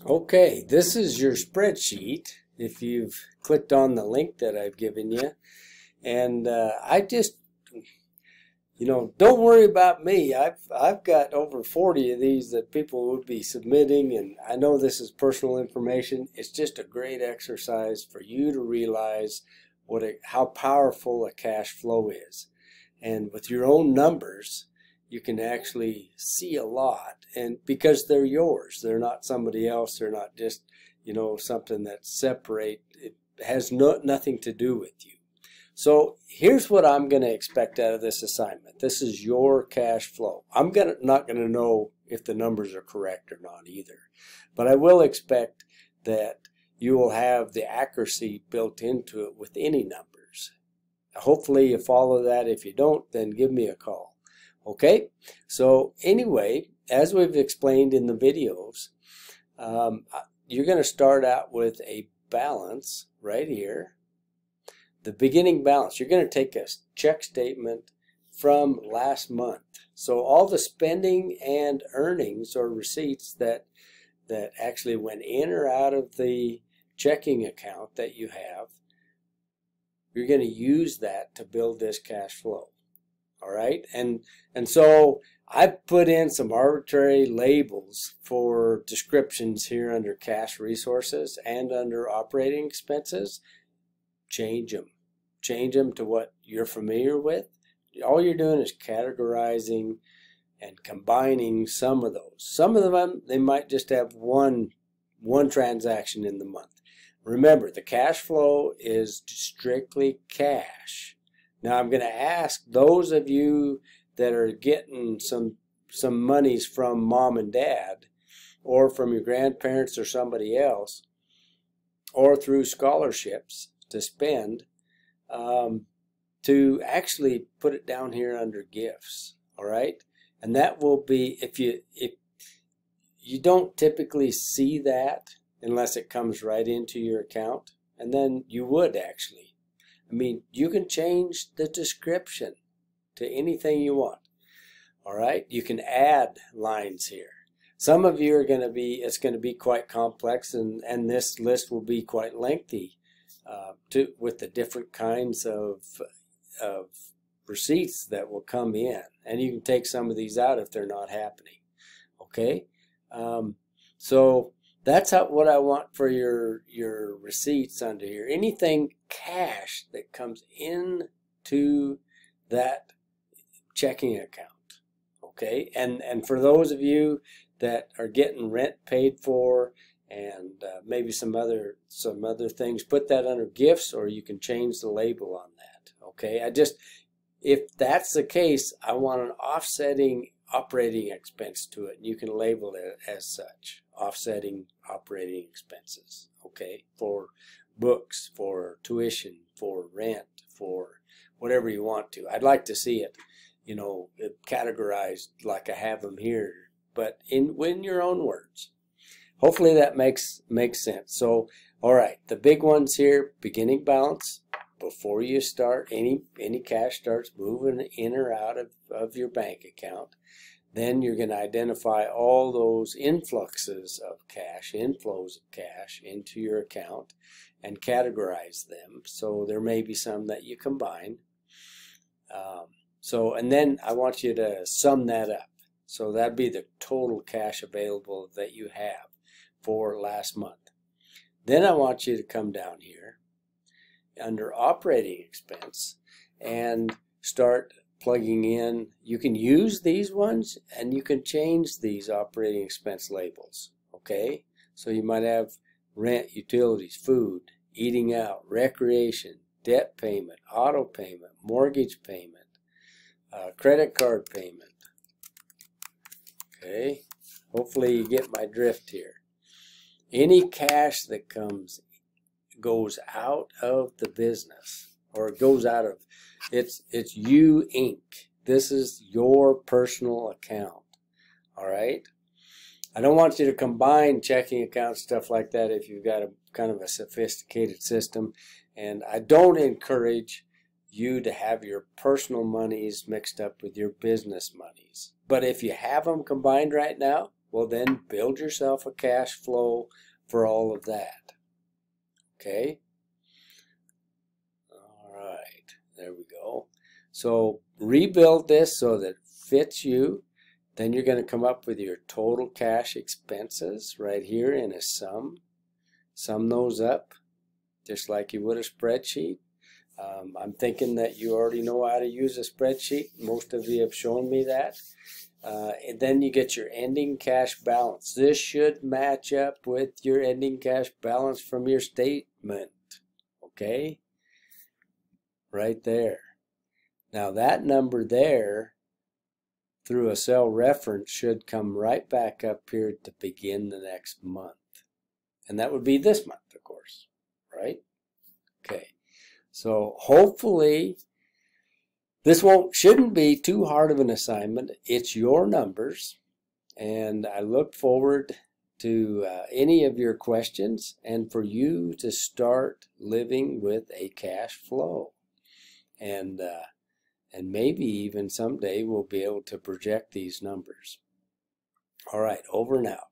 Okay, this is your spreadsheet if you've clicked on the link that I've given you. And I just, don't worry about me. I've got over 40 of these that people would be submitting, and I know this is personal information. It's just a great exercise for you to realize how powerful a cash flow is. And with your own numbers, you can actually see a lot, and because they're yours, they're not somebody else. They're not just something that's separate. It has nothing to do with you. So here's what I'm going to expect out of this assignment. This is your cash flow. I'm not going to know if the numbers are correct or not either, but I will expect that you will have the accuracy built into it with any numbers. Hopefully you follow that. If you don't, then give me a call. Okay, so anyway, as we've explained in the videos, you're going to start out with a balance right here, the beginning balance. You're going to take a check statement from last month. So all the spending and earnings or receipts that actually went in or out of the checking account that you have, you're going to use that to build this cash flow. All right, and so I've put in some arbitrary labels for descriptions here under cash resources and under operating expenses. Change them to what you're familiar with. All you're doing is categorizing and combining some of those. Some of them, they might just have one transaction in the month. Remember, the cash flow is strictly cash. Now I'm going to ask those of you that are getting some monies from mom and dad, or from your grandparents or somebody else, or through scholarships to spend, to actually put it down here under gifts. All right, and that will be, if you don't typically see that unless it comes right into your account, and then you would actually. I mean, you can change the description to anything you want. All right, you can add lines here. Some of you are going to be, it's going to be quite complex, and this list will be quite lengthy with the different kinds of receipts that will come in. And you can take some of these out if they're not happening. Okay, so that's what I want for your receipts under here. Anything cash that comes into that checking account. Okay, and for those of you that are getting rent paid for and maybe some other things, put that under gifts, or you can change the label on that. Okay, if that's the case, I want an offsetting operating expense to it. You can label it as such, offsetting operating expenses. Okay, for books, for tuition, for rent, for whatever you want to. I'd like to see it, categorized like I have them here, but in your own words. Hopefully that makes sense. So, all right, the big ones here: beginning balance. Before you start, any cash starts moving in or out of your bank account, then you're going to identify all those influxes of cash, inflows of cash into your account, and categorize them. So there may be some that you combine. And then I want you to sum that up. So that'd be the total cash available that you have for last month. Then I want you to come down here under operating expense and start plugging in. You can use these ones, and you can change these operating expense labels. Okay, so you might have rent, utilities, food, eating out, recreation, debt payment, auto payment, mortgage payment, credit card payment. Okay, hopefully you get my drift here. Any cash that goes out of the business, or goes out of, it's you Inc. This is your personal account. All right, I don't want you to combine checking account stuff like that if you've got a kind of a sophisticated system, and I don't encourage you to have your personal monies mixed up with your business monies. But if you have them combined right now, well then build yourself a cash flow for all of that. Okay? All right, there we go. So rebuild this so that it fits you. Then you're going to come up with your total cash expenses right here in a sum. Sum those up just like you would a spreadsheet. I'm thinking that you already know how to use a spreadsheet. Most of you have shown me that. And then you get your ending cash balance. This should match up with your ending cash balance from your statement. Okay? Right there. Now that number there, through a cell reference, should come right back up here to begin the next month. And that would be this month, of course. Right? Okay. So hopefully this shouldn't be too hard of an assignment. It's your numbers, and I look forward to any of your questions and for you to start living with a cash flow. And maybe even someday we'll be able to project these numbers. All right, over and out.